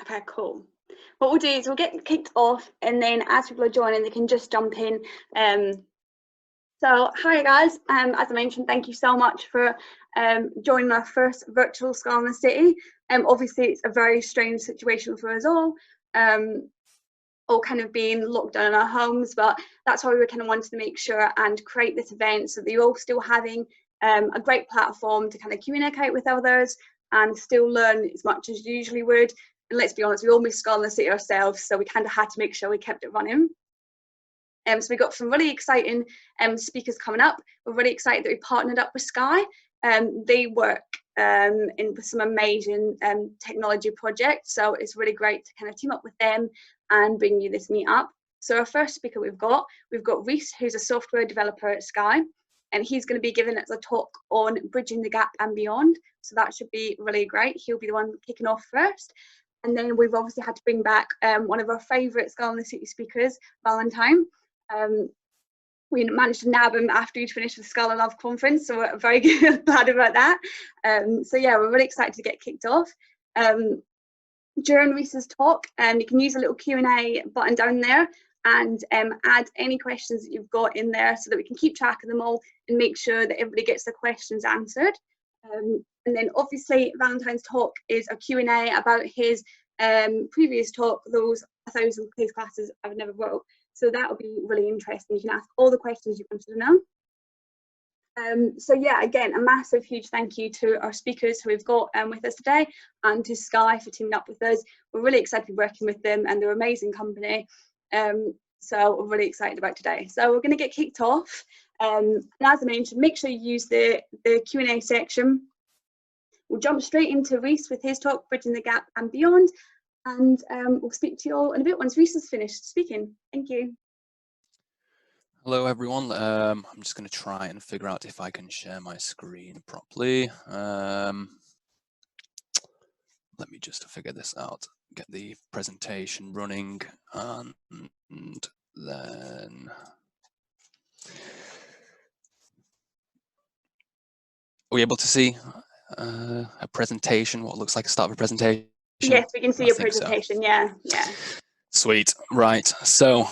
Okay, cool. What we'll do is we'll get kicked off, and then as people are joining, they can just jump in. So hi guys, as I mentioned, thank you so much for joining our first virtual Scala in the City. Obviously it's a very strange situation for us all kind of being locked down in our homes, but that's why we kind of wanted to make sure and create this event so that you're all still having a great platform to kind of communicate with others and still learn as much as you usually would. And let's be honest, we all miss Scala in the City ourselves, so we kind of had to make sure we kept it running. So we got some really exciting speakers coming up. We're really excited that we partnered up with Sky. They work with some amazing technology projects, so it's really great to kind of team up with them and bring you this meet up. So our first speaker we've got Reece, who's a software developer at Sky, and he's going to be giving us a talk on bridging the gap and beyond. So that should be really great. He'll be the one kicking off first. And then we've obviously had to bring back one of our favourite Scala in the City speakers, Valentin. We managed to nab him after he'd finished the Scala Love conference, so we're very glad about that. So yeah, we're really excited to get kicked off. During Reece's talk, you can use a little Q&A button down there and add any questions that you've got in there so that we can keep track of them all and make sure that everybody gets their questions answered. And then obviously Valentin's talk is a Q&A about his previous talk, those 1,000 case classes I've never wrote. So that'll be really interesting. You can ask all the questions you wanted to know. So yeah, again, a massive, huge thank you to our speakers who we've got with us today, and to Sky for teaming up with us. We're really excited to be working with them, and they're an amazing company. So we're really excited about today. So we're going to get kicked off. And as I mentioned, make sure you use the Q&A section. We'll jump straight into Reece with his talk, Bridging the Gap and Beyond. And we'll speak to you all in a bit once Reece has finished speaking. Thank you. Hello everyone, I'm just going to try and figure out if I can share my screen properly. Let me just figure this out, get the presentation running, and then... Are we able to see a presentation, what looks like a start of a presentation? Yes, we can see your presentation, so. Yeah. Sweet, right, so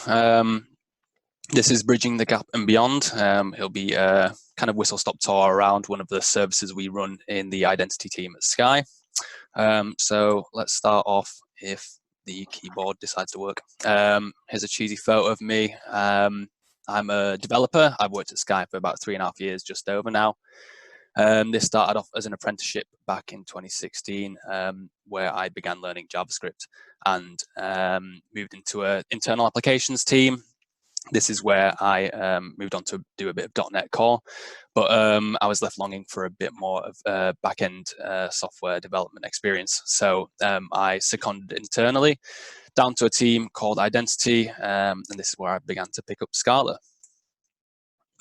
this is Bridging the Gap and Beyond. It'll be a kind of whistle-stop tour around one of the services we run in the identity team at Sky. So let's start off if the keyboard decides to work. Here's a cheesy photo of me. I'm a developer. I've worked at Sky for about 3.5 years, just over now. This started off as an apprenticeship back in 2016, where I began learning JavaScript and moved into an internal applications team. This is where I moved on to do a bit of .NET Core, but I was left longing for a bit more of back-end software development experience. So I seconded internally down to a team called Identity, and this is where I began to pick up Scala.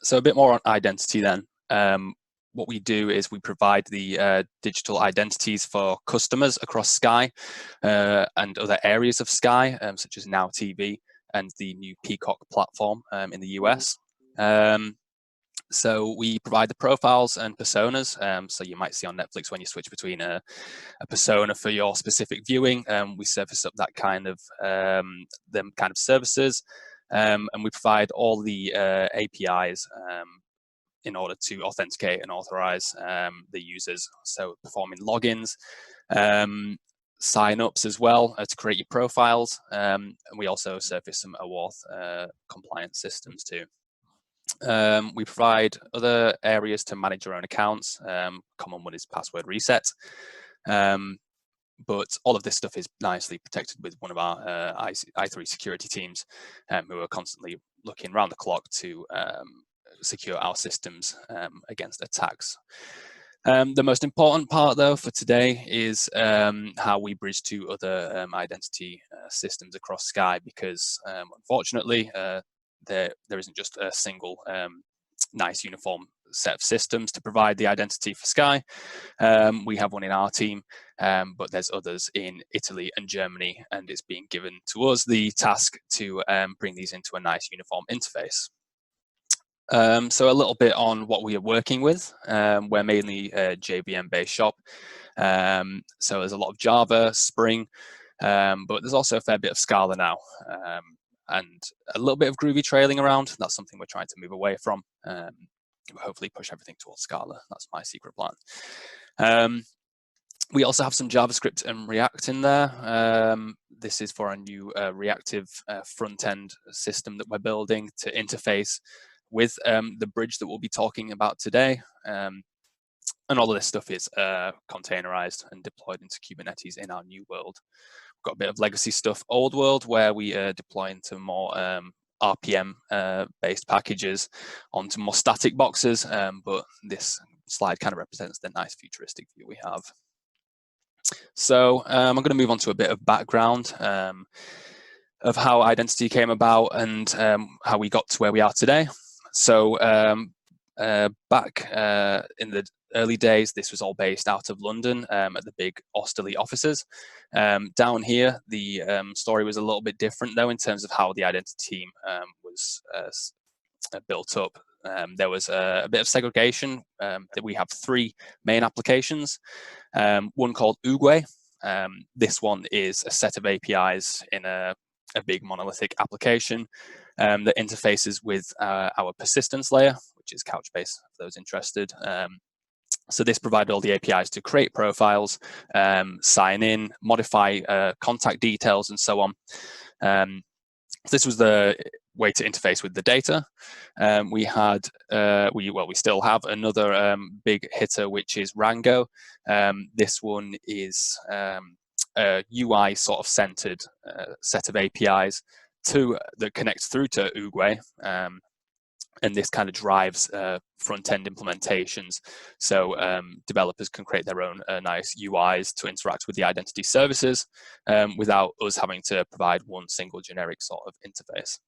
So a bit more on Identity then. What we do is we provide the digital identities for customers across Sky and other areas of Sky, such as Now TV and the new Peacock platform in the US. So we provide the profiles and personas. So you might see on Netflix when you switch between a persona for your specific viewing, we surface up that kind of them kind of services, and we provide all the APIs in order to authenticate and authorize the users. So performing logins, sign-ups as well to create your profiles, and we also surface some OAuth compliance systems too. We provide other areas to manage your own accounts. Common one is password reset, but all of this stuff is nicely protected with one of our i3 security teams, who are constantly looking around the clock to secure our systems against attacks. The most important part, though, for today is how we bridge to other identity systems across Sky, because unfortunately, there isn't just a single nice uniform set of systems to provide the identity for Sky. We have one in our team, but there's others in Italy and Germany, and it's being given to us the task to bring these into a nice uniform interface. So a little bit on what we are working with. We're mainly a JVM-based shop. So there's a lot of Java, Spring, But there's also a fair bit of Scala now, and a little bit of Groovy trailing around. That's something we're trying to move away from. Hopefully push everything towards Scala. That's my secret plan. We also have some JavaScript and React in there. This is for our new reactive front-end system that we're building to interface with the bridge that we'll be talking about today. And all of this stuff is containerized and deployed into Kubernetes in our new world. We've got a bit of legacy stuff, old world, where we deploy into more RPM-based packages onto more static boxes, but this slide kind of represents the nice futuristic view we have. So I'm going to move on to a bit of background of how identity came about and how we got to where we are today. So back in the early days, this was all based out of London at the big Austerley offices. Down here, the story was a little bit different, though, in terms of how the identity team was built up. There was a bit of segregation. That we have three main applications. One called Uguay. This one is a set of APIs in a big monolithic application that interfaces with our persistence layer, which is Couchbase for those interested. So this provided all the APIs to create profiles, sign in, modify contact details, and so on. This was the way to interface with the data. We still have another big hitter, which is Rango. This one is a UI sort of centered set of APIs that connects through to Uguay. And this kind of drives front-end implementations. So developers can create their own nice UIs to interact with the identity services without us having to provide one single generic sort of interface.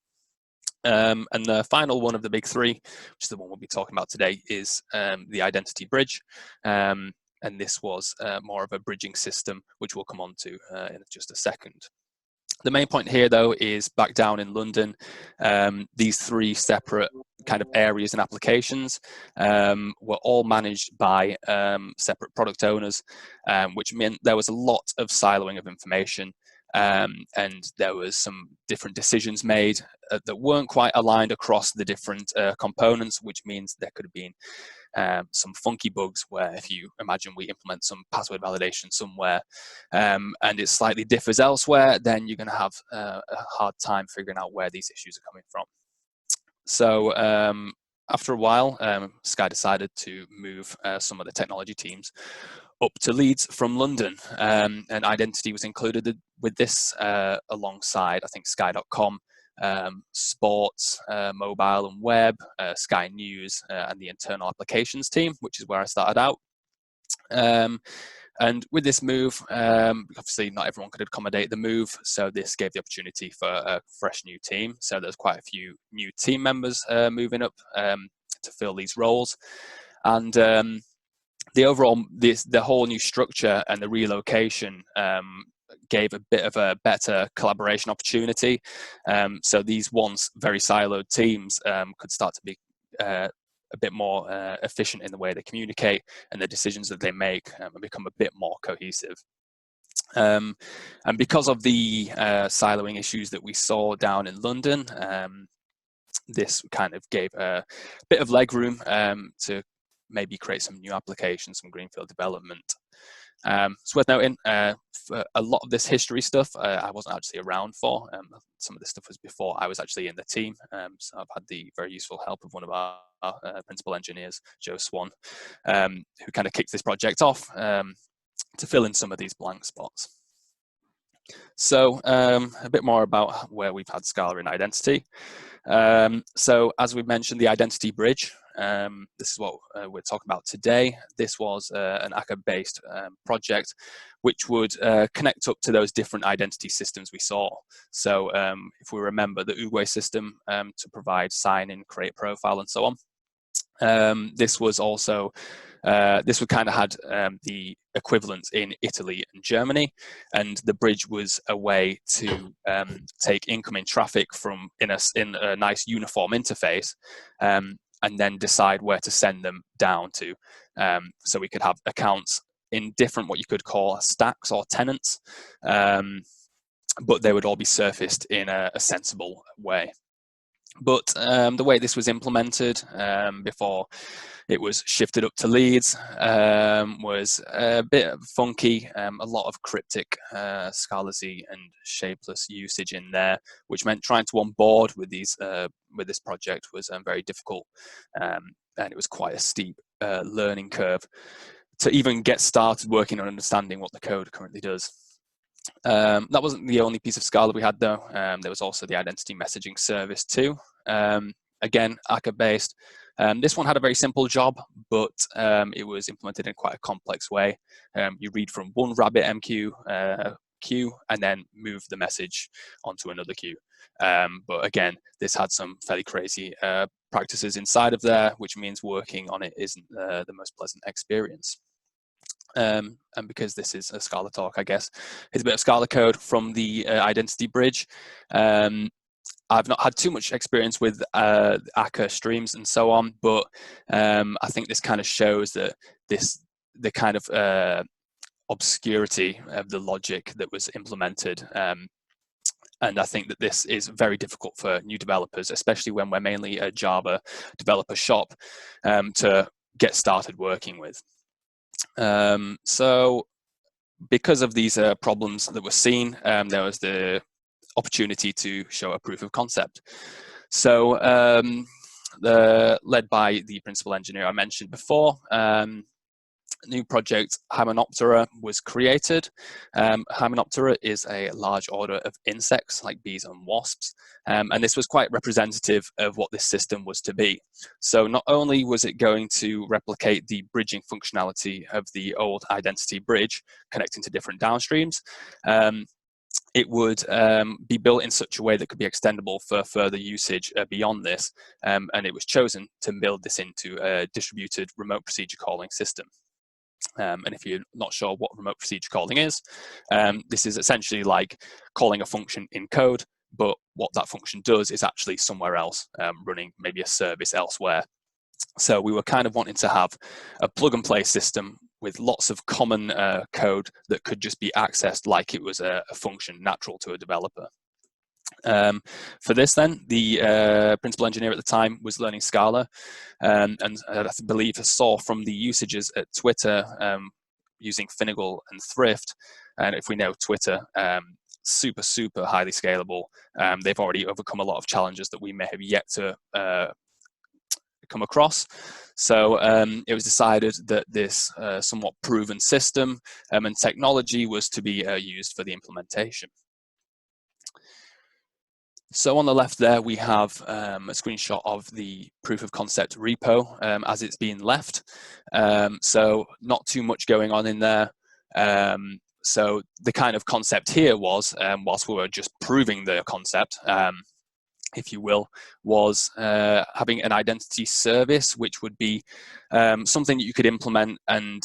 And the final one of the big three, which is the one we'll be talking about today, is the identity bridge. And this was more of a bridging system, which we'll come on to in just a second. The main point here, though, is back down in London, these three separate kind of areas and applications were all managed by separate product owners, which meant there was a lot of siloing of information, and there was some different decisions made that weren't quite aligned across the different components, which means there could have been some funky bugs where, if you imagine we implement some password validation somewhere and it slightly differs elsewhere, then you're going to have a hard time figuring out where these issues are coming from. So after a while, Sky decided to move some of the technology teams up to Leeds from London, and identity was included with this alongside, I think, Sky.com, sports, mobile and web, Sky News, and the internal applications team, which is where I started out. And with this move, obviously not everyone could accommodate the move, so this gave the opportunity for a fresh new team. So there's quite a few new team members moving up to fill these roles. And the overall, the whole new structure and the relocation gave a bit of a better collaboration opportunity. So these once very siloed teams could start to be a bit more efficient in the way they communicate and the decisions that they make and become a bit more cohesive. And because of the siloing issues that we saw down in London, this kind of gave a bit of leg room to maybe create some new applications, some greenfield development. It's worth noting, for a lot of this history stuff, I wasn't actually around for. Some of this stuff was before I was actually in the team. So I've had the very useful help of one of our principal engineers, Joe Swan, who kind of kicked this project off to fill in some of these blank spots. So a bit more about where we've had Scala in identity. So as we mentioned, the identity bridge, this is what we're talking about today. This was an Akka-based project which would connect up to those different identity systems we saw. So if we remember the Uguay system to provide sign-in, create profile, and so on. This was also, this would kind of had the equivalent in Italy and Germany, and the bridge was a way to take incoming traffic from in a nice uniform interface, and then decide where to send them down to. So we could have accounts in different, what you could call stacks or tenants. but they would all be surfaced in a sensible way. But the way this was implemented before it was shifted up to Leeds was a bit funky, a lot of cryptic, Scala-y and shapeless usage in there, which meant trying to onboard with this project was very difficult, and it was quite a steep learning curve to even get started working on understanding what the code currently does. That wasn't the only piece of Scala we had, though. There was also the identity messaging service too. Again, ACA based. This one had a very simple job, but it was implemented in quite a complex way. You read from one RabbitMQ queue and then move the message onto another queue. But again, this had some fairly crazy practices inside of there, which means working on it isn't the most pleasant experience. And because this is a Scala talk, I guess, here's a bit of Scala code from the identity bridge. I've not had too much experience with ACA streams and so on, but I think this kind of shows that the kind of obscurity of the logic that was implemented. And I think that this is very difficult for new developers, especially when we're mainly a Java developer shop, to get started working with. So because of these problems that were seen, there was the opportunity to show a proof of concept. So led by the principal engineer I mentioned before, new project Hymenoptera was created. Hymenoptera is a large order of insects like bees and wasps, and this was quite representative of what this system was to be. So not only was it going to replicate the bridging functionality of the old identity bridge connecting to different downstreams, it would be built in such a way that could be extendable for further usage beyond this, and it was chosen to build this into a distributed remote procedure calling system. And if you're not sure what remote procedure calling is, this is essentially like calling a function in code, but what that function does is actually somewhere else, running maybe a service elsewhere. So we were kind of wanting to have a plug and play system with lots of common code that could just be accessed like it was a function natural to a developer. For this then, the principal engineer at the time was learning Scala, and I believe I saw from the usages at Twitter using Finagle and Thrift, and if we know Twitter, super highly scalable. They've already overcome a lot of challenges that we may have yet to come across. So it was decided that this somewhat proven system and technology was to be used for the implementation. So on the left there, we have a screenshot of the proof of concept repo as it's being left. So not too much going on in there. So the kind of concept here was, whilst we were just proving the concept, if you will, was having an identity service, which would be something that you could implement and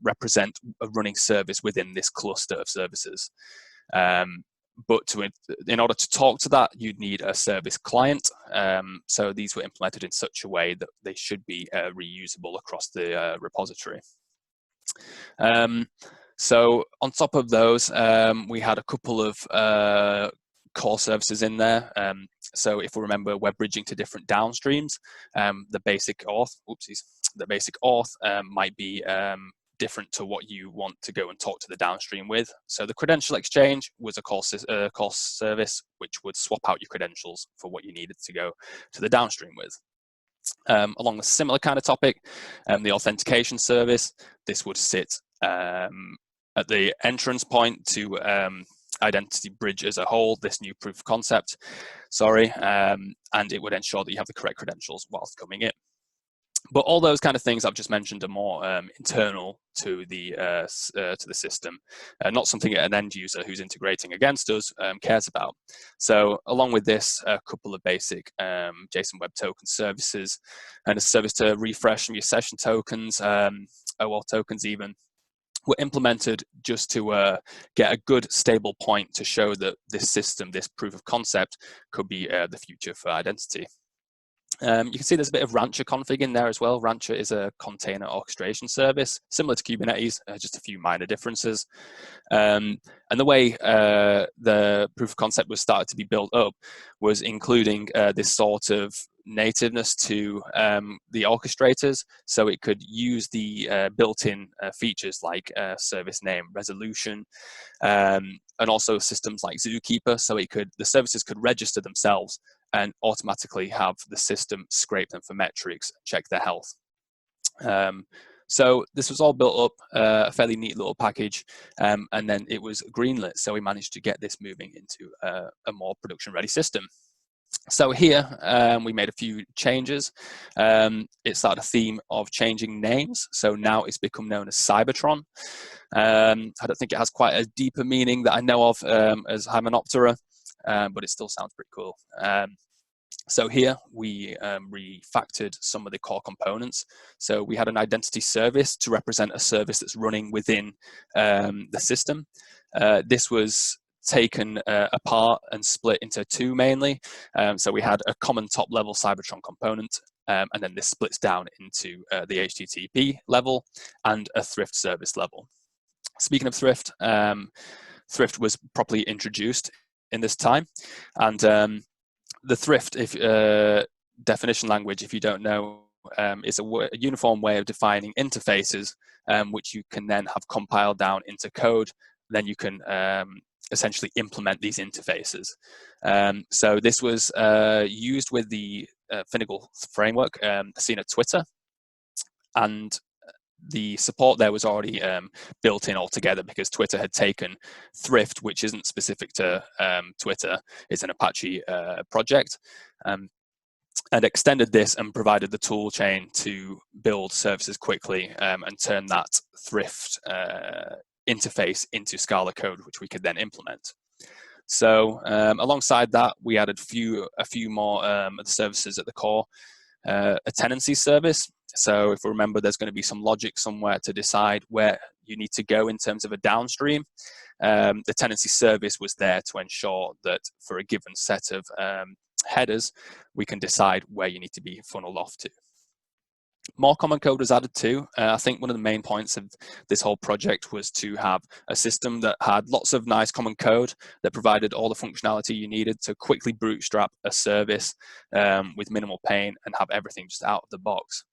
represent a running service within this cluster of services. But in order to talk to that, you'd need a service client. So these were implemented in such a way that they should be reusable across the repository. So on top of those, we had a couple of core services in there. So if we remember, we're bridging to different downstreams. The basic auth, might be different to what you want to go and talk to the downstream with. So the credential exchange was a call service which would swap out your credentials for what you needed to go to the downstream with. Along a similar kind of topic, the authentication service, this would sit at the entrance point to identity bridge as a whole, this new proof of concept, and it would ensure that you have the correct credentials whilst coming in. But all those kind of things I've just mentioned are more internal to the system, not something an end user who's integrating against us cares about. So along with this, a couple of basic JSON Web Token services and a service to refresh some of your session tokens, OAuth tokens even, were implemented just to get a good stable point to show that this system, this proof of concept, could be the future for identity. You can see there's a bit of Rancher config in there as well. Rancher is a container orchestration service, similar to Kubernetes, just a few minor differences. And the way the proof of concept was started to be built up was including this sort of nativeness to the orchestrators, so it could use the built-in features like service name resolution, and also systems like Zookeeper, so the services could register themselves and automatically have the system scrape them for metrics, check their health. So this was all built up, a fairly neat little package, and then it was greenlit, so we managed to get this moving into a more production-ready system. So here we made a few changes. It started a theme of changing names, so now it's become known as Cybertron. I don't think it has quite a deeper meaning that I know of as Hymenoptera, but it still sounds pretty cool. So here we refactored some of the core components. So we had an identity service to represent a service that's running within the system. This was taken apart and split into two mainly. So we had a common top-level Cybertron component, and then this splits down into the HTTP level and a Thrift service level. Speaking of Thrift, Thrift was properly introduced in this time, and the Thrift definition language, if you don't know, is a uniform way of defining interfaces, which you can then have compiled down into code. Then you can essentially implement these interfaces. So this was used with the Finagle framework seen at Twitter, and the support there was already built in altogether because Twitter had taken Thrift, which isn't specific to Twitter, it's an Apache project, and extended this and provided the tool chain to build services quickly and turn that Thrift interface into Scala code, which we could then implement. So alongside that, we added a few more of the services at the core. A tenancy service. So if we remember, there's going to be some logic somewhere to decide where you need to go in terms of a downstream. The tenancy service was there to ensure that for a given set of headers, we can decide where you need to be funneled off to. More common code was added too. I think one of the main points of this whole project was to have a system that had lots of nice common code that provided all the functionality you needed to quickly bootstrap a service with minimal pain and have everything just out of the box.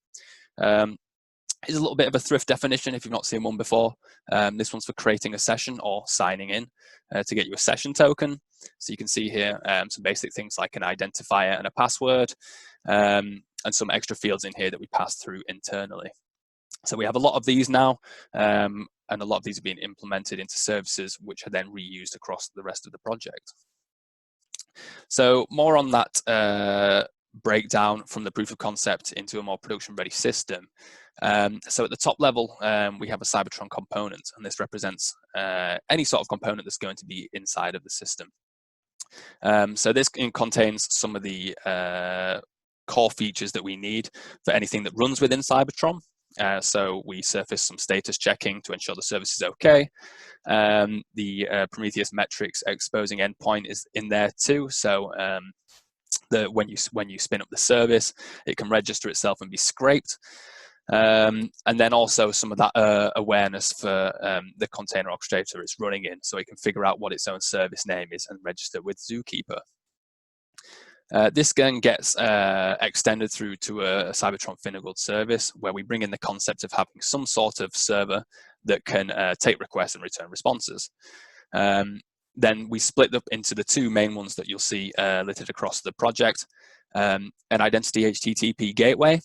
Here's a little bit of a Thrift definition if you've not seen one before. This one's for creating a session or signing in to get you a session token. So you can see here some basic things like an identifier and a password, and some extra fields in here that we pass through internally. So we have a lot of these now, and a lot of these are being implemented into services which are then reused across the rest of the project. So more on that breakdown from the proof of concept into a more production-ready system. So at the top level, we have a Cybertron component, and this represents any sort of component that's going to be inside of the system. So this contains some of the core features that we need for anything that runs within Cybertron. So we surface some status checking to ensure the service is okay. The Prometheus metrics exposing endpoint is in there too. So when you spin up the service, it can register itself and be scraped. And then also some of that awareness for the container orchestrator it's running in, so it can figure out what its own service name is and register with Zookeeper. This then gets extended through to a Cybertron Finagle service, where we bring in the concept of having some sort of server that can take requests and return responses. Then we split up into the two main ones that you'll see littered across the project. An identity HTTP gateway.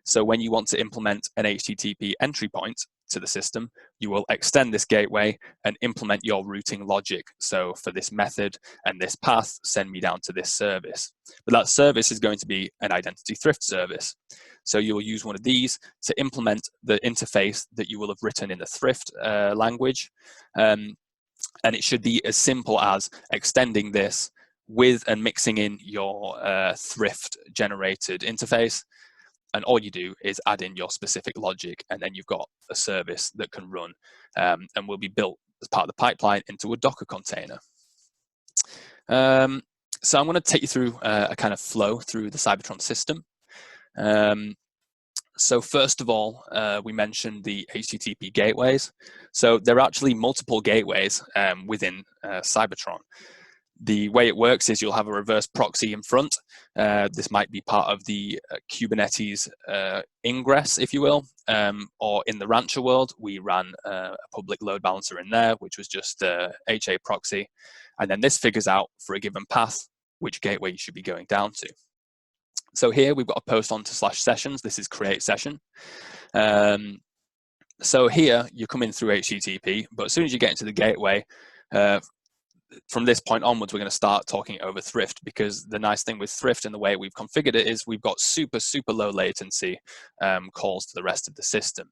So when you want to implement an HTTP entry point to the system, you will extend this gateway and implement your routing logic. So for this method and this path, send me down to this service. But that service is going to be an identity thrift service. So you will use one of these to implement the interface that you will have written in the thrift language. And it should be as simple as extending this with and mixing in your thrift generated interface. And all you do is add in your specific logic, and then you've got a service that can run and will be built as part of the pipeline into a Docker container. So I'm going to take you through a kind of flow through the Cybertron system. So first of all, we mentioned the HTTP gateways. So there are actually multiple gateways within Cybertron. The way it works is you'll have a reverse proxy in front. This might be part of the Kubernetes ingress, if you will, or in the Rancher world, we ran a public load balancer in there, which was just HA proxy. And then this figures out for a given path which gateway you should be going down to. So here we've got a post onto /sessions. This is create session. So here you come in through HTTP, but as soon as you get into the gateway, from this point onwards, we're going to start talking over Thrift, because the nice thing with Thrift and the way we've configured it is we've got super low latency calls to the rest of the system.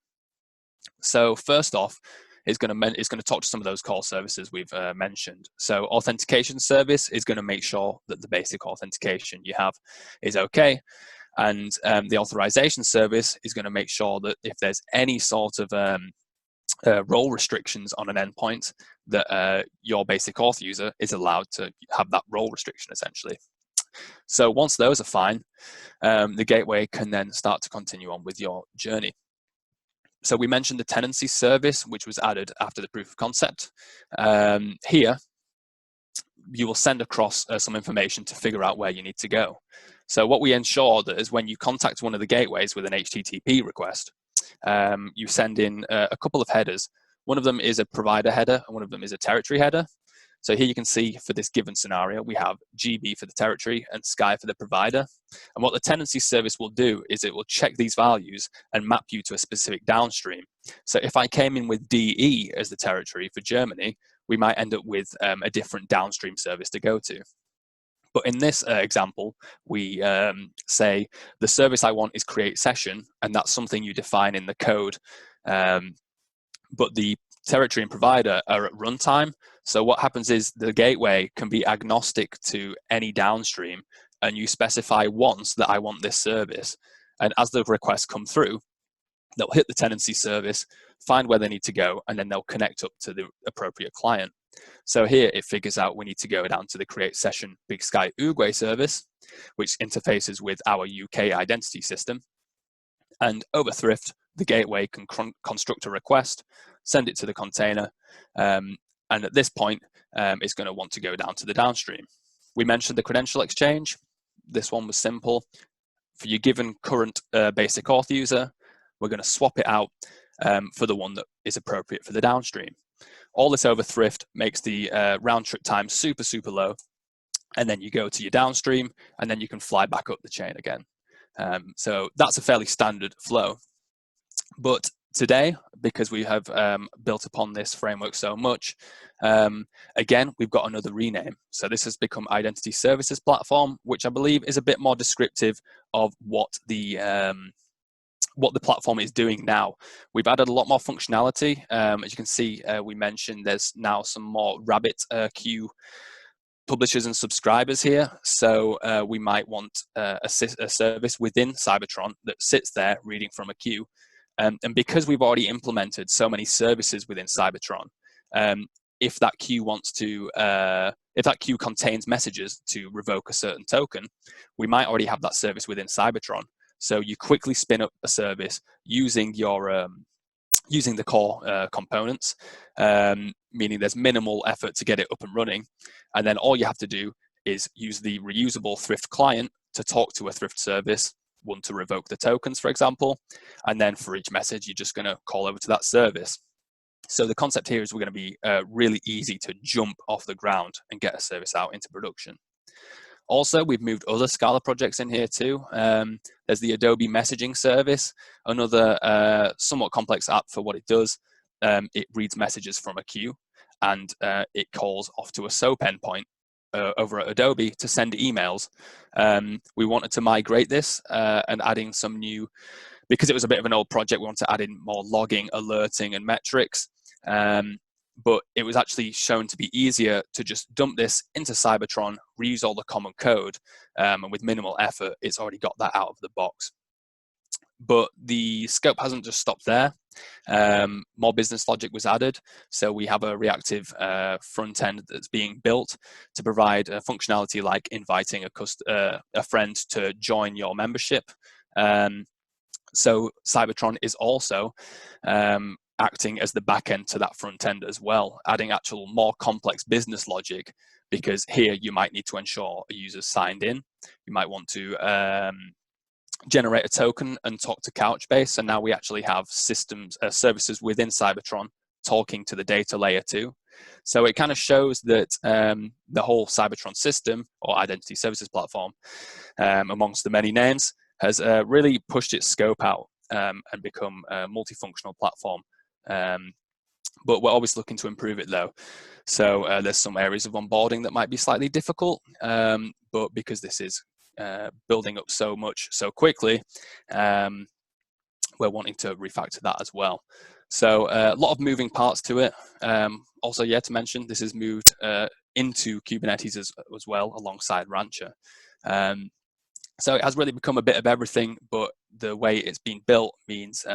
So first off, it's going to talk to some of those call services we've mentioned. So authentication service is going to make sure that the basic authentication you have is okay. And the authorization service is going to make sure that if there's any sort of role restrictions on an endpoint, that your basic auth user is allowed to have that role restriction, essentially. So once those are fine, the gateway can then start to continue on with your journey. So we mentioned the tenancy service, which was added after the proof of concept. Here, you will send across some information to figure out where you need to go. So what we ensure that is when you contact one of the gateways with an HTTP request, you send in a couple of headers. One of them is a provider header, and one of them is a territory header. So here you can see for this given scenario, we have GB for the territory and Sky for the provider. And what the tenancy service will do is it will check these values and map you to a specific downstream. So if I came in with DE as the territory for Germany, we might end up with a different downstream service to go to. But in this example, we say the service I want is create session, and that's something you define in the code. But the territory and provider are at runtime. So what happens is the gateway can be agnostic to any downstream, and you specify once that I want this service. And as the requests come through, they'll hit the tenancy service, find where they need to go, and then they'll connect up to the appropriate client. So here it figures out we need to go down to the create session Big Sky Uruguay service, which interfaces with our UK identity system. And over Thrift, the gateway can construct a request, send it to the container, and at this point, it's going to want to go down to the downstream. We mentioned the credential exchange. This one was simple. For your given current basic auth user, we're going to swap it out for the one that is appropriate for the downstream. All this over Thrift makes the round trip time super low, and then you go to your downstream, and then you can fly back up the chain again. So that's a fairly standard flow. But today, because we have built upon this framework so much, again, we've got another rename. So this has become Identity Services Platform, which I believe is a bit more descriptive of what the platform is doing now. We've added a lot more functionality. As you can see, we mentioned there's now some more Rabbit queue publishers and subscribers here. So we might want a service within Cybertron that sits there reading from a queue. And because we've already implemented so many services within Cybertron, if that queue wants to, if that queue contains messages to revoke a certain token, we might already have that service within Cybertron. So you quickly spin up a service using your using the core components, meaning there's minimal effort to get it up and running, and then all you have to do is use the reusable Thrift client to talk to a Thrift service, one to revoke the tokens, for example, and then for each message, you're just going to call over to that service. So the concept here is we're going to be really easy to jump off the ground and get a service out into production. Also, we've moved other Scala projects in here too. There's the Adobe messaging service, another somewhat complex app for what it does. It reads messages from a queue, and it calls off to a SOAP endpoint over at Adobe to send emails. We wanted to migrate this and adding some new, because it was a bit of an old project, we wanted to add in more logging, alerting, and metrics. But it was actually shown to be easier to just dump this into Cybertron, reuse all the common code, and with minimal effort, it's already got that out of the box. But the scope hasn't just stopped there. More business logic was added. So we have a reactive front end that's being built to provide functionality like inviting a friend to join your membership. So Cybertron is also acting as the back end to that front end as well, adding actual more complex business logic, because here you might need to ensure a user's signed in. You might want to generate a token and talk to Couchbase, and now we actually have systems, services within Cybertron talking to the data layer too. So it kind of shows that the whole Cybertron system, or identity services platform, amongst the many names, has really pushed its scope out and become a multifunctional platform. But we're always looking to improve it though. So there's some areas of onboarding that might be slightly difficult, but because this is building up so much so quickly, we're wanting to refactor that as well. So a lot of moving parts to it. Also, yeah, to mention, this is moved into Kubernetes as well, alongside Rancher. So it has really become a bit of everything, but the way it's been built means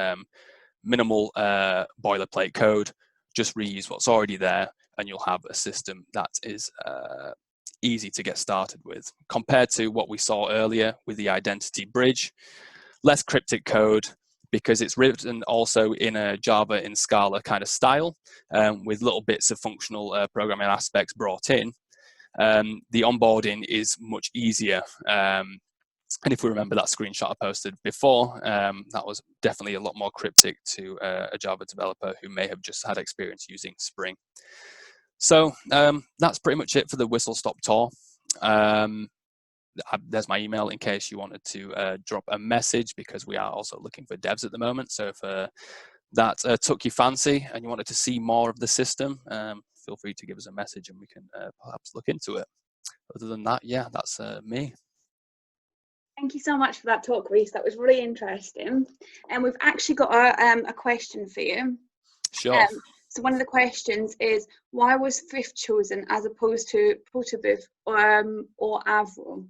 minimal boilerplate code, just reuse what's already there, and you'll have a system that is easy to get started with. Compared to what we saw earlier with the identity bridge, less cryptic code, because it's written also in a Java in Scala kind of style, with little bits of functional programming aspects brought in. The onboarding is much easier. And if we remember that screenshot I posted before, that was definitely a lot more cryptic to a Java developer who may have just had experience using Spring. So that's pretty much it for the whistle stop tour. There's my email in case you wanted to drop a message, because we are also looking for devs at the moment. So if that took your fancy and you wanted to see more of the system, feel free to give us a message and we can perhaps look into it. Other than that, yeah, that's me. Thank you so much for that talk, Reece. That was really interesting. And we've actually got a question for you. Sure. So one of the questions is, why was Thrift chosen as opposed to Protobuf or Avro?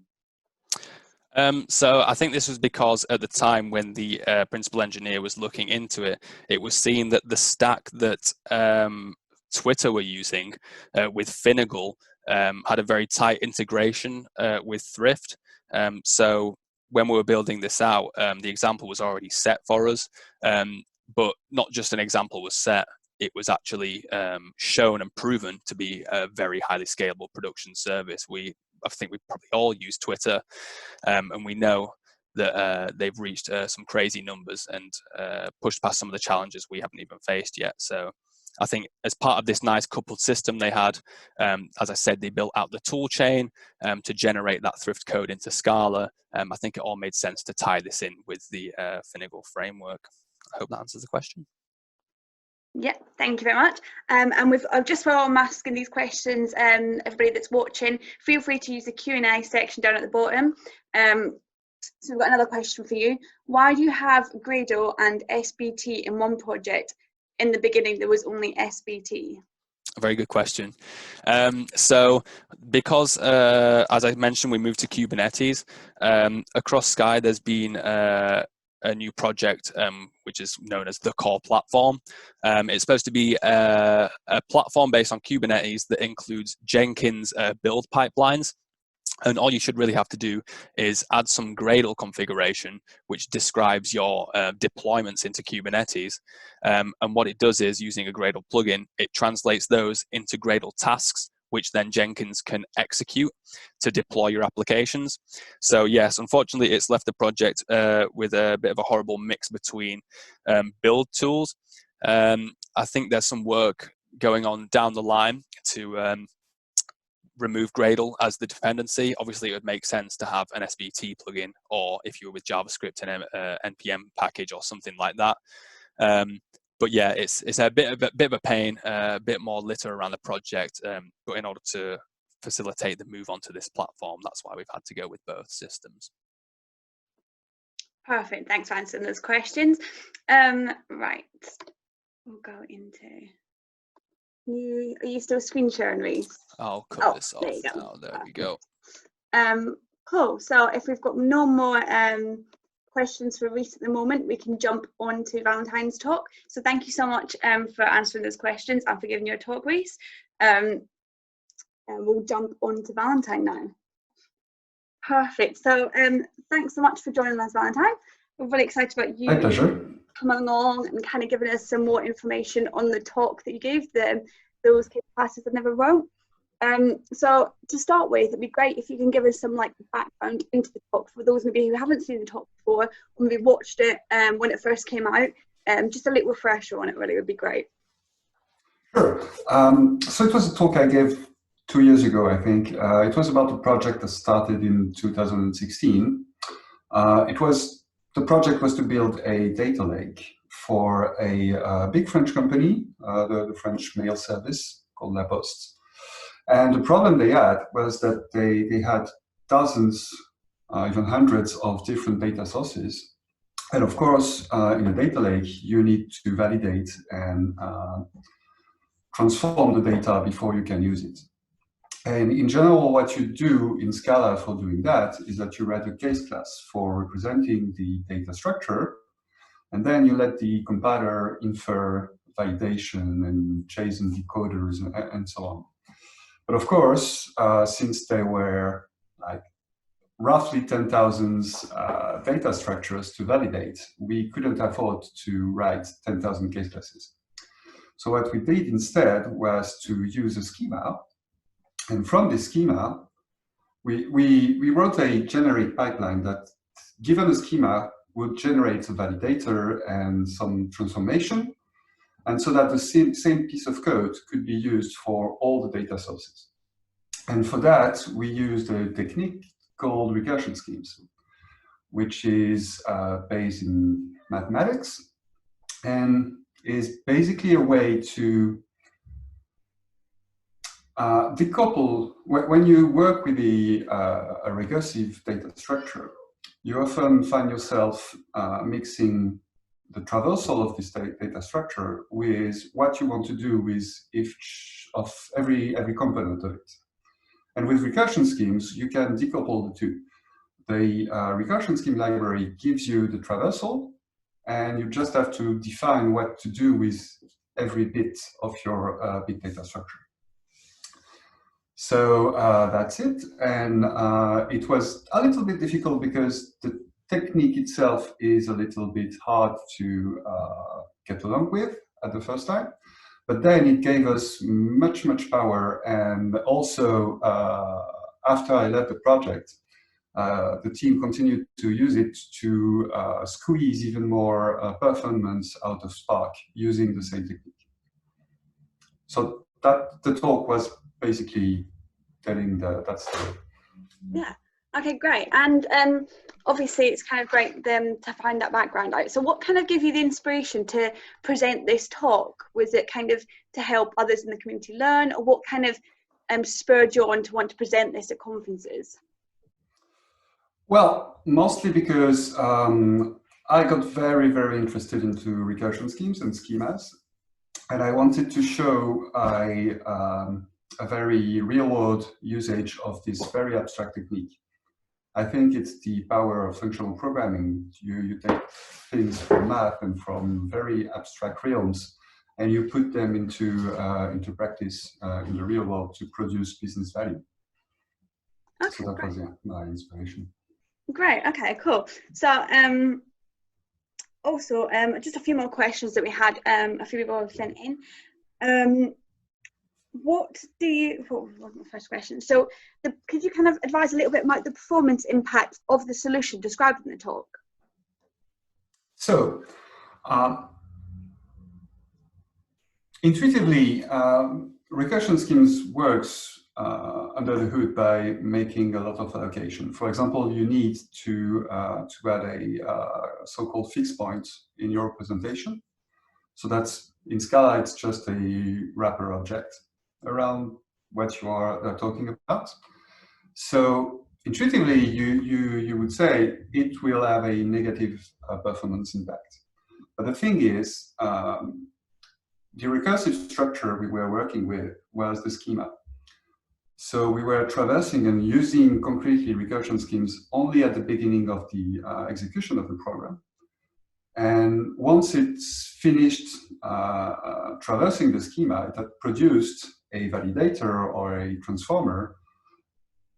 So I think this was because at the time when the principal engineer was looking into it, it was seen that the stack that Twitter were using with Finagle had a very tight integration with Thrift. So when we were building this out, the example was already set for us, but not just an example was set. It was actually shown and proven to be a very highly scalable production service. I think we probably all use Twitter, and we know that they've reached some crazy numbers and pushed past some of the challenges we haven't even faced yet. So I think as part of this nice coupled system they had, as I said, they built out the tool chain to generate that Thrift code into Scala. I think it all made sense to tie this in with the Finagle framework. I hope that answers the question. Yeah, thank you very much. And just while I'm asking these questions, everybody that's watching, feel free to use the Q&A section down at the bottom. So we've got another question for you. Why do you have Gradle and SBT in one project? In the beginning, there was only SBT. A very good question. So because, as I mentioned, we moved to Kubernetes, across Sky, there's been a new project which is known as the Core Platform. It's supposed to be a platform based on Kubernetes that includes Jenkins build pipelines. And all you should really have to do is add some Gradle configuration, which describes your deployments into Kubernetes. And what it does is, using a Gradle plugin, it translates those into Gradle tasks, which then Jenkins can execute to deploy your applications. So yes, unfortunately, it's left the project with a bit of a horrible mix between build tools. I think there's some work going on down the line to remove Gradle as the dependency. Obviously, it would make sense to have an SBT plugin, or if you were with JavaScript, an NPM package or something like that. But yeah, it's a bit of a pain, a bit more litter around the project. But in order to facilitate the move onto this platform, that's why we've had to go with both systems. Perfect. Thanks for answering those questions. Right, we'll go into. Are you still screen sharing, Reece? I'll cut this off. There we go. Cool. So if we've got no more questions for Reece at the moment, we can jump on to Valentin's talk. So thank you so much for answering those questions and for giving your talk, Reece. And we'll jump on to Valentin now. Perfect. So thanks so much for joining us, Valentin. We're really excited about My you pleasure. coming along and kind of giving us some more information on the talk that you gave them, those classes that never wrote. So to start with, it'd be great if you can give us some like background into the talk for those maybe who haven't seen the talk before, or maybe watched it when it first came out. Just a little refresher on it really would be great. Sure. So it was a talk I gave 2 years ago, I think. It was about a project that started in 2016. The project was to build a data lake for a big French company, the French mail service called La Poste. And the problem they had was that they had dozens, even hundreds of different data sources. And of course, in a data lake, you need to validate and transform the data before you can use it. And in general, what you do in Scala for doing that is that you write a case class for representing the data structure, and then you let the compiler infer validation and JSON decoders and so on. But of course, since there were like roughly 10,000 data structures to validate, we couldn't afford to write 10,000 case classes. So what we did instead was to use a schema. And from this schema, we wrote a generic pipeline that, given a schema, would generate a validator and some transformation, and so that the same piece of code could be used for all the data sources. And for that, we used a technique called recursion schemes, which is based in mathematics and is basically a way to decouple. When you work with a recursive data structure, you often find yourself mixing the traversal of this data structure with what you want to do with each of every component of it. And with recursion schemes, you can decouple the two. The recursion scheme library gives you the traversal, and you just have to define what to do with every bit of your big data structure. So that's it. And it was a little bit difficult because the technique itself is a little bit hard to get along with at the first time. But then it gave us much, much power. And also, after I left the project, the team continued to use it to squeeze even more performance out of Spark using the same technique. So that the talk was basically telling that story. Yeah. Okay, great. And obviously it's kind of great to find that background out. So what kind of gave you the inspiration to present this talk? Was it kind of to help others in the community learn, or what kind of spurred you on to want to present this at conferences? Well, mostly because I got very, very interested into recursion schemes and schemas. And I wanted to show a very real-world usage of this very abstract technique. I think it's the power of functional programming. You take things from math and from very abstract realms, and you put them into practice in the real world to produce business value. Okay, so that was my inspiration. Great. Okay, cool. So also just a few more questions that we had. A few people have sent in. What was my first question? So could you kind of advise a little bit about the performance impact of the solution described in the talk? So intuitively, recursion schemes works under the hood by making a lot of allocation. For example, you need to add a so-called fixed point in your representation. So that's, in Scala, it's just a wrapper object around what you are talking about. So intuitively, you would say it will have a negative performance impact. But the thing is, the recursive structure we were working with was the schema. So we were traversing and using concretely recursion schemes only at the beginning of the execution of the program. And once it's finished traversing the schema, it had produced a validator or a transformer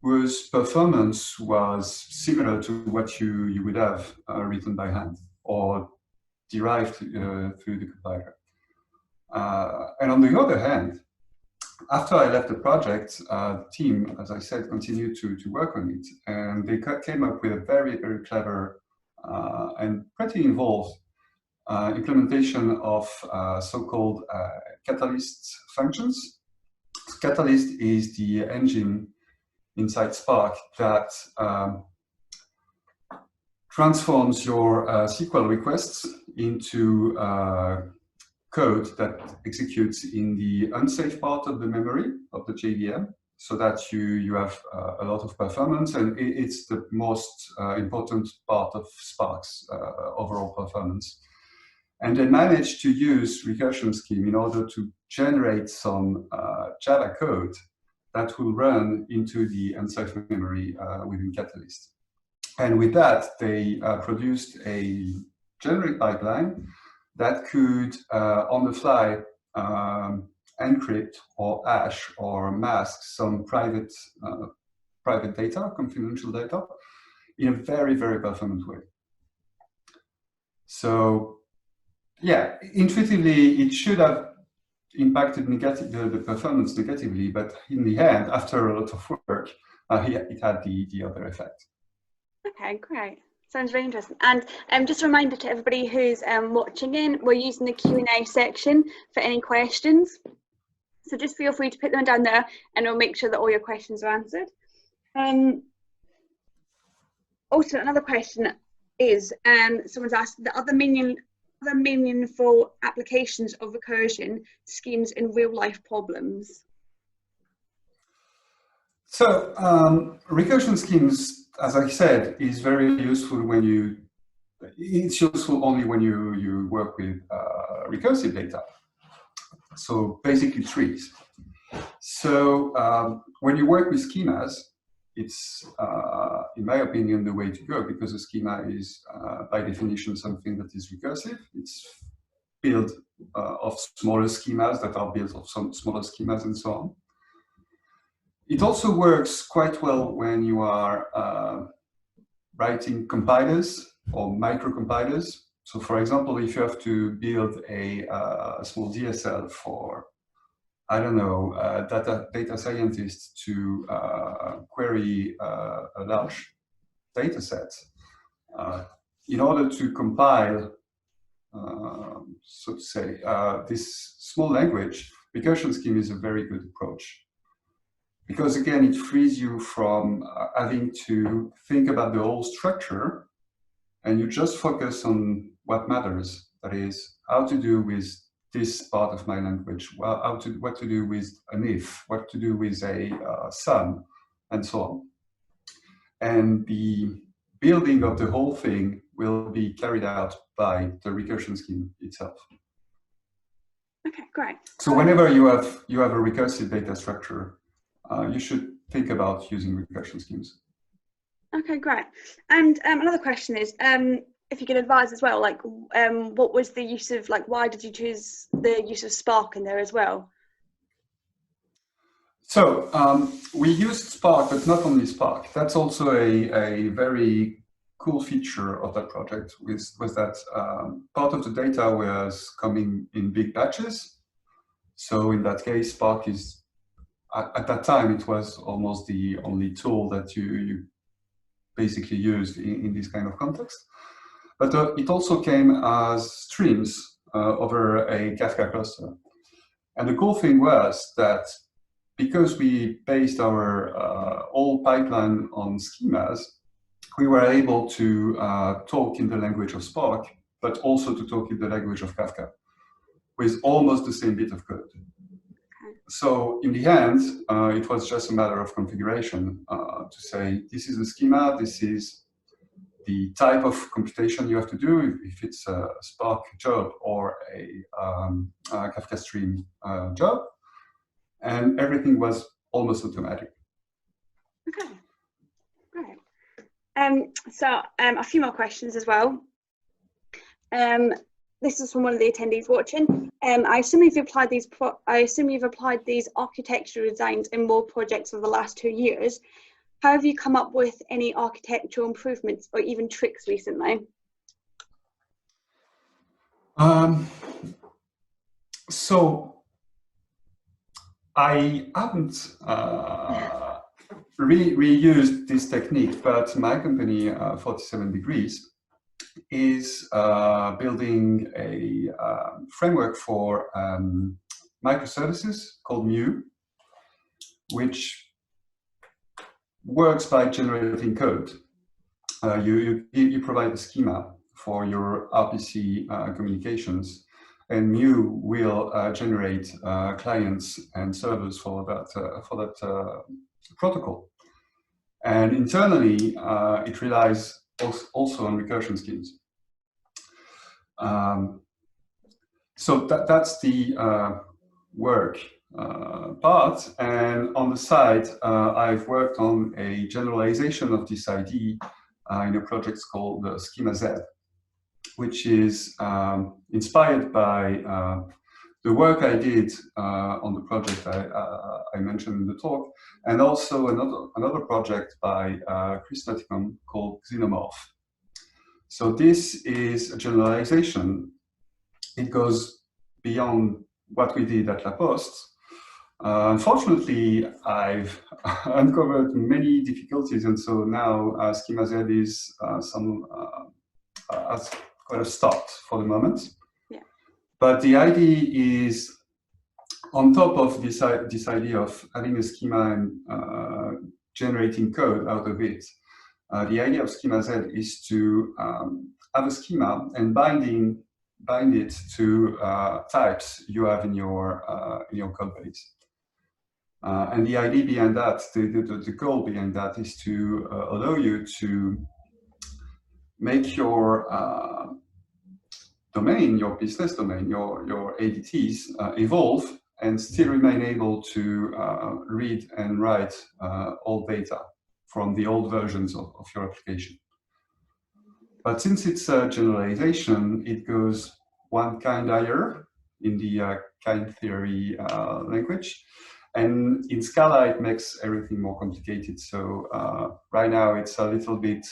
whose performance was similar to what you would have written by hand or derived through the compiler. And on the other hand, after I left the project, the team, as I said, continued to work on it. And they came up with a very, very clever and pretty involved implementation of so-called catalyst functions. Catalyst is the engine inside Spark that transforms your SQL requests into code that executes in the unsafe part of the memory of the JVM, so that you have a lot of performance, and it's the most important part of Spark's overall performance. And they managed to use recursion scheme in order to generate some Java code that will run into the unsafe memory within Catalyst. And with that, they produced a generic pipeline that could, on the fly, encrypt or hash or mask some private data, confidential data, in a very, very performant way. So, yeah, intuitively, it should have impacted the performance negatively, but in the end, after a lot of work, it had the other effect. Okay, great. Sounds really interesting. And just a reminder to everybody who's watching in, we're using the Q&A section for any questions. So just feel free to put them down there and we'll make sure that all your questions are answered. Also, another question is, someone's asked, the other meaningful applications of recursion schemes in real life problems. So recursion schemes, as I said, is very useful when it's useful only when you work with recursive data. So basically trees. So when you work with schemas, it's, in my opinion, the way to go, because a schema is, by definition, something that is recursive. It's built of smaller schemas that are built of some smaller schemas and so on. It also works quite well when you are writing compilers or microcompilers. So for example, if you have to build a small DSL for, I don't know, data scientists to query a large data set, in order to compile, so to say, this small language, recursion scheme is a very good approach. Because again, it frees you from having to think about the whole structure, and you just focus on what matters. That is, how to do with this part of my language, what to do with an if, what to do with a sum, and so on. And the building of the whole thing will be carried out by the recursion scheme itself. Okay, great. So whenever you have a recursive data structure, you should think about using recursion schemes. Okay, great. And another question is, if you could advise as well, like, what was the use of, like, why did you choose the use of Spark in there as well? So we used Spark, but not only Spark. That's also a very cool feature of that project, was that part of the data was coming in big batches. So in that case, Spark is, at that time, it was almost the only tool that you basically used in this kind of context. But it also came as streams over a Kafka cluster. And the cool thing was that because we based our whole pipeline on schemas, we were able to talk in the language of Spark, but also to talk in the language of Kafka with almost the same bit of code. So in the end, it was just a matter of configuration to say, this is a schema, this is the type of computation you have to do, if it's a Spark job or a Kafka Stream job, and everything was almost automatic. Okay, great. So a few more questions as well. This is from one of the attendees watching. I assume you've applied these architectural designs in more projects over the last 2 years. how have you come up with any architectural improvements or even tricks recently? So I haven't reused this technique, but my company, 47 Degrees, is building a framework for microservices called Mu, which works by generating code. You provide a schema for your RPC communications, and Mu will generate clients and servers for that protocol. And internally, it relies also on recursion schemes. So that's the work part. And on the side, I've worked on a generalization of this idea in a project called Schema Z, which is inspired by the work I did on the project I mentioned in the talk, and also another project by Chris Nottingham called Xenomorph. So this is a generalization. It goes beyond what we did at La Poste. Unfortunately, I've uncovered many difficulties, and so now Schema Z is has kind of stopped for the moment. Yeah. But the idea is, on top of this idea of having a schema and generating code out of it, the idea of Schema Z is to have a schema and bind it to types you have in your code base. And the idea behind that, the goal behind that, is to allow you to make your domain, your business domain, your ADTs evolve and still remain able to read and write all data from the old versions of your application. But since it's a generalization, it goes one kind higher in the kind theory language. And in Scala, it makes everything more complicated. So right now, it's a little bit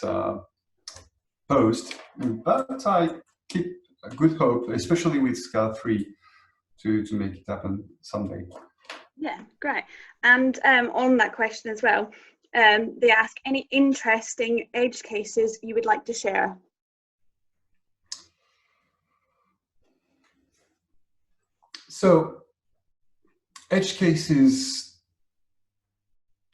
paused, but I keep a good hope, especially with Scala 3, to make it happen someday. Yeah, great. And on that question as well, they ask any interesting edge cases you would like to share. So edge cases,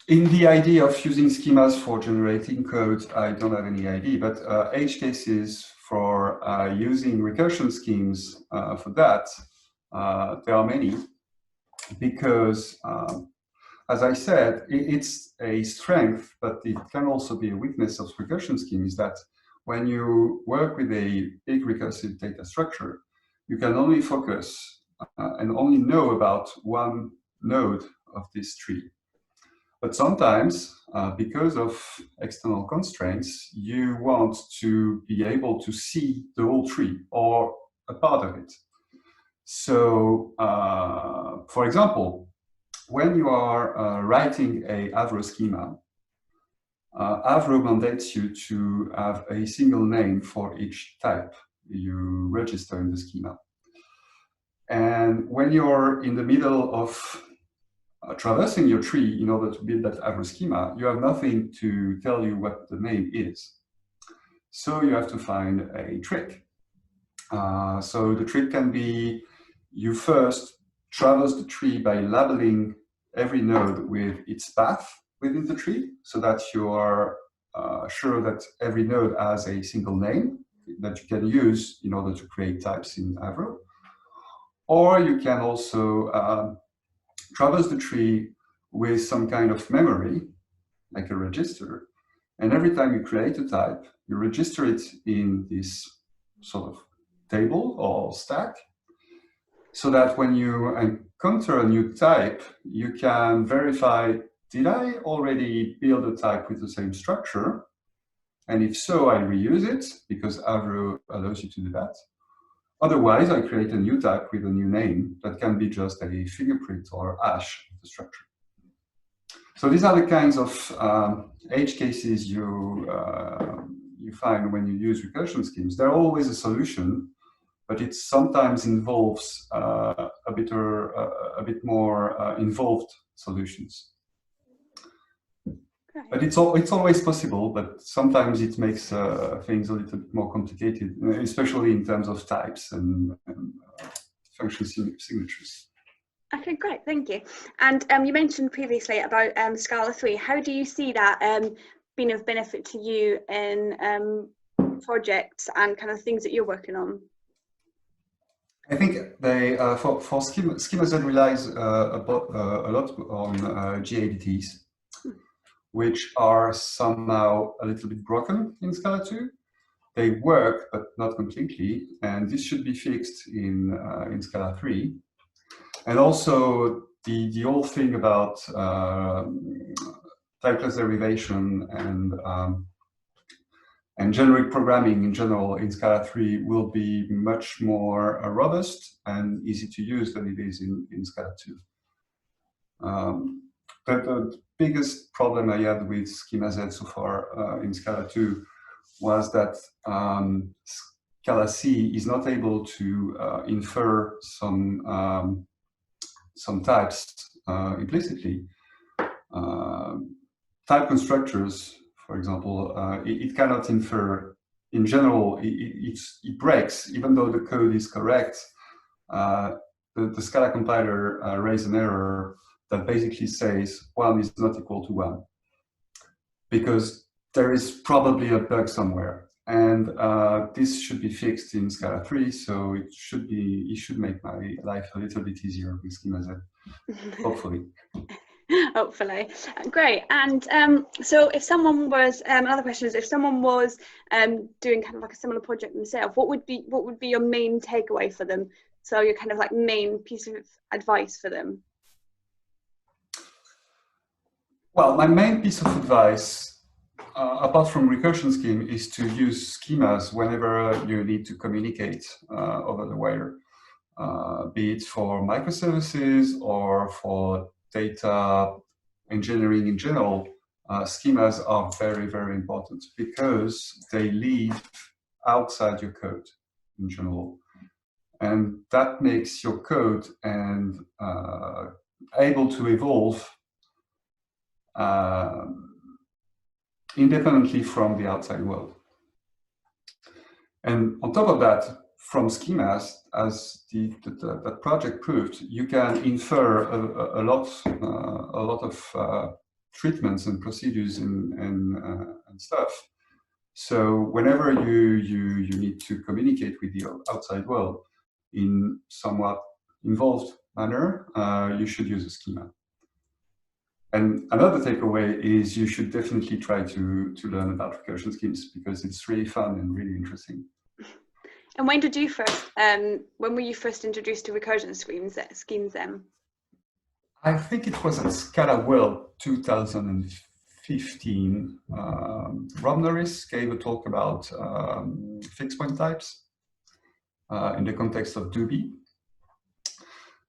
in the idea of using schemas for generating code, I don't have any idea, but edge cases for using recursion schemes for that, there are many, because as I said, it's a strength, but it can also be a weakness of recursion schemes, that when you work with a big recursive data structure, you can only focus and only know about one node of this tree. But sometimes, because of external constraints, you want to be able to see the whole tree or a part of it. So, for example, when you are writing a Avro schema, Avro mandates you to have a single name for each type you register in the schema. And when you're in the middle of traversing your tree in order to build that Avro schema, you have nothing to tell you what the name is. So you have to find a trick. So the trick can be, you first traverse the tree by labeling every node with its path within the tree, so that you are sure that every node has a single name that you can use in order to create types in Avro. Or you can also traverse the tree with some kind of memory, like a register. And every time you create a type, you register it in this sort of table or stack, so that when you encounter a new type, you can verify, did I already build a type with the same structure? And if so, I reuse it, because Avro allows you to do that. Otherwise, I create a new type with a new name that can be just a fingerprint or hash of the structure. So these are the kinds of edge cases you find when you use recursion schemes. They're always a solution, but it sometimes involves a bit more involved solutions. Great. But it's always possible, but sometimes it makes things a little bit more complicated, especially in terms of types and function signatures. Okay, great, thank you. And you mentioned previously about Scala 3. How do you see that being of benefit to you in projects and kind of things that you're working on? I think they for Schema Z relies a lot on GADTs, which are somehow a little bit broken in Scala 2. They work, but not completely, and this should be fixed in Scala 3. And also the whole thing about typeless derivation and generic programming in general in Scala 3 will be much more robust and easy to use than it is in Scala 2. The biggest problem I had with Schema Z so far in Scala 2 was that Scala C is not able to infer some types implicitly. Type constructors, for example, it cannot infer. In general, it breaks, even though the code is correct. The Scala compiler raised an error that basically says 1 is not equal to 1, because there is probably a bug somewhere. And this should be fixed in Scala 3, so it should make my life a little bit easier with Schema Z, hopefully. Hopefully. Great. And so if someone was, another question is, if someone was doing kind of like a similar project themselves, what would be your main takeaway for them? So your kind of like main piece of advice for them? Well, my main piece of advice, apart from recursion scheme, is to use schemas whenever you need to communicate over the wire, be it for microservices or for data engineering in general. Schemas are very, very important because they live outside your code in general. And that makes your code and able to evolve independently from the outside world. And on top of that, from schemas, as that project proved, you can infer a lot of treatments and procedures and stuff. So whenever you need to communicate with the outside world in somewhat involved manner, you should use a schema. And another takeaway is you should definitely try to learn about recursion schemes, because it's really fun and really interesting. And when did you first, when were you first introduced to recursion schemes then? I think it was at Scala World 2015. Rob Norris gave a talk about fixed point types in the context of Doobie.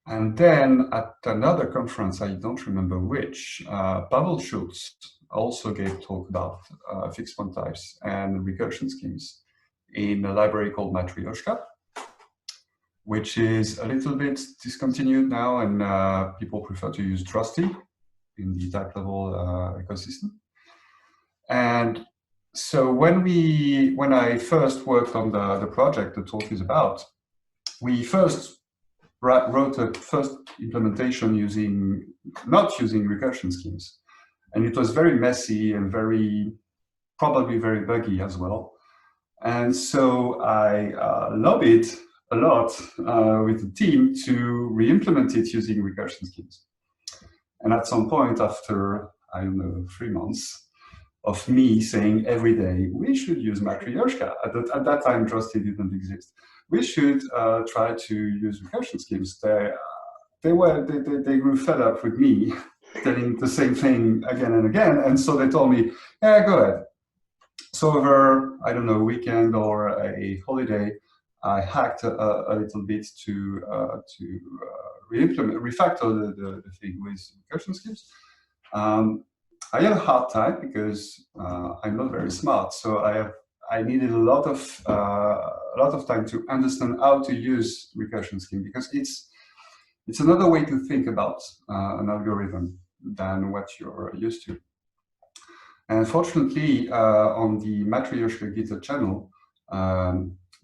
And then at another conference, I don't remember which, Pavel Schultz also gave a talk about fixed point types and recursion schemes in a library called Matryoshka, which is a little bit discontinued now, and people prefer to use Trusty in the type level ecosystem. And so when I first worked on the project the talk is about, we first wrote a first implementation not using recursion schemes. And it was very messy and probably very buggy as well. And so I lobbied a lot with the team to re-implement it using recursion schemes. And at some point after, I don't know, 3 months of me saying every day, we should use Matryoshka. At that time, Trusty didn't exist. We should try to use recursion schemes. They grew fed up with me telling the same thing again and again. And so they told me, yeah, go ahead. So over, I don't know, a weekend or a holiday, I hacked a little bit to refactor the thing with recursion schemes. I had a hard time because I'm not very smart, so I needed a lot of time to understand how to use recursion scheme, because it's another way to think about an algorithm than what you're used to. And fortunately, on the Matryoshka GitHub channel,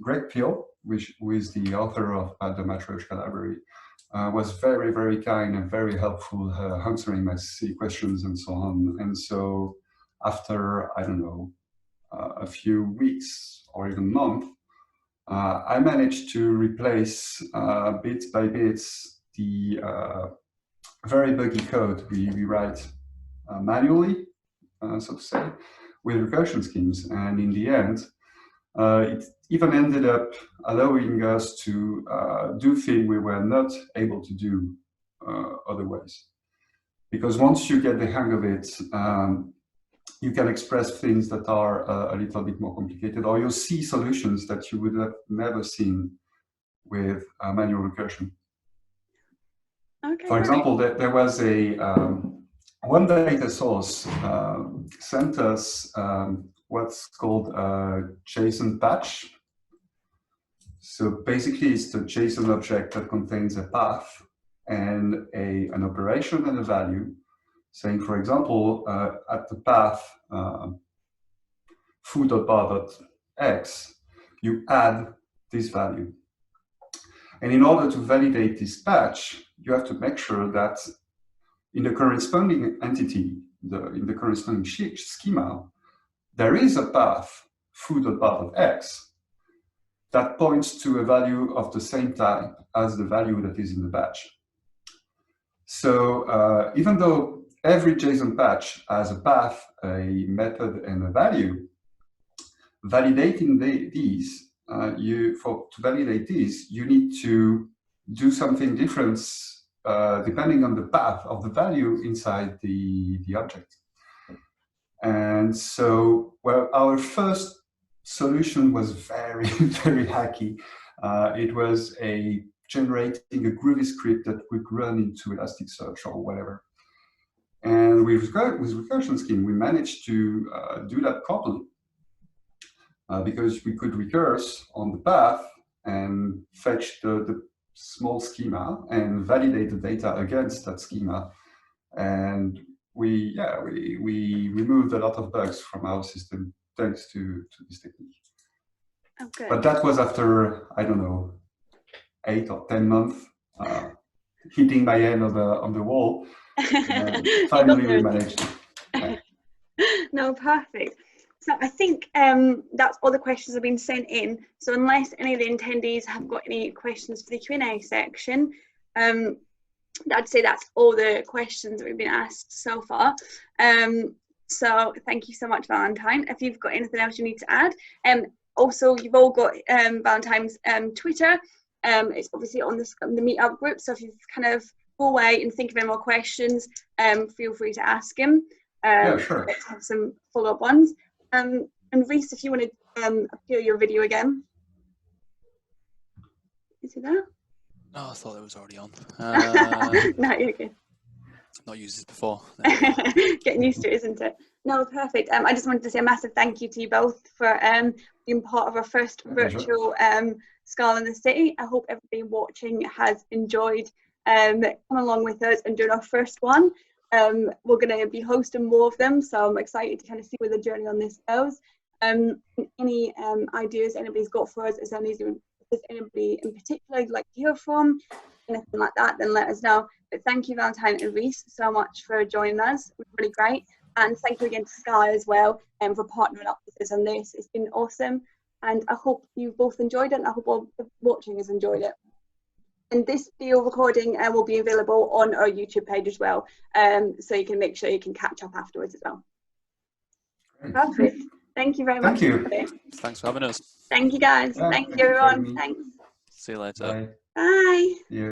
Greg Peel, who is the author of the Matryoshka library, was very, very kind and very helpful, answering my C questions and so on. And so after, I don't know, a few weeks or even month, I managed to replace bit by bit the very buggy code we write manually, so to say, with recursion schemes. And in the end, it even ended up allowing us to do things we were not able to do otherwise. Because once you get the hang of it, you can express things that are a little bit more complicated, or you'll see solutions that you would have never seen with manual recursion. Okay, For example, there was a one data source sent us what's called a JSON patch. So basically, it's the JSON object that contains a path and an operation and a value, saying, for example, at the path foo.bar.x, you add this value. And in order to validate this patch, you have to make sure that in the corresponding entity, in the corresponding schema, there is a path foo.bar.x that points to a value of the same type as the value that is in the patch. So even though every JSON patch has a path, a method, and a value, validating these, to validate these, you need to do something different depending on the path of the value inside the object. And so, well, our first solution was very, very hacky. It was generating a Groovy script that would run into Elasticsearch or whatever. And with recursion scheme, we managed to do that properly because we could recurse on the path and fetch the small schema and validate the data against that schema. And we removed a lot of bugs from our system thanks to this technique. Okay. But that was after, I don't know, 8 or 10 months hitting my head on the wall. Finally, we managed it. No, perfect. So I think that's all the questions have been sent in. So unless any of the attendees have got any questions for the Q&A section, I'd say that's all the questions that we've been asked so far. So thank you so much, Valentin. If you've got anything else you need to add. Also, you've all got Valentin's Twitter. It's obviously on the meetup group. So if you've kind of go away and think of any more questions, feel free to ask him. Yeah, sure. Let's have some follow-up ones. And Reece, if you want to appear your video again. Is it there? Oh, I thought it was already on. No, you're good. Not used this before. Getting used to it, isn't it? No, perfect. I just wanted to say a massive thank you to you both for being part of our first virtual Scala in the City. I hope everybody watching has enjoyed coming along with us and doing our first one. We're going to be hosting more of them, so I'm excited to kind of see where the journey on this goes. Any ideas anybody's got for us, is there's anybody in particular you'd like to hear from, anything like that, then let us know. But thank you, Valentin and Reece, so much for joining us. It was really great. And thank you again to Scala as well for partnering up with us on this. It's been awesome. And I hope you both enjoyed it, and I hope all the watching has enjoyed it. And this video recording will be available on our YouTube page as well. So you can make sure you can catch up afterwards as well. Great. Perfect. Thank you very much. Thank you. Thanks for having us. Thank you, guys. Yeah, thank thank you, you for having everyone. me. Thanks. See you later. Bye. Bye. Yeah.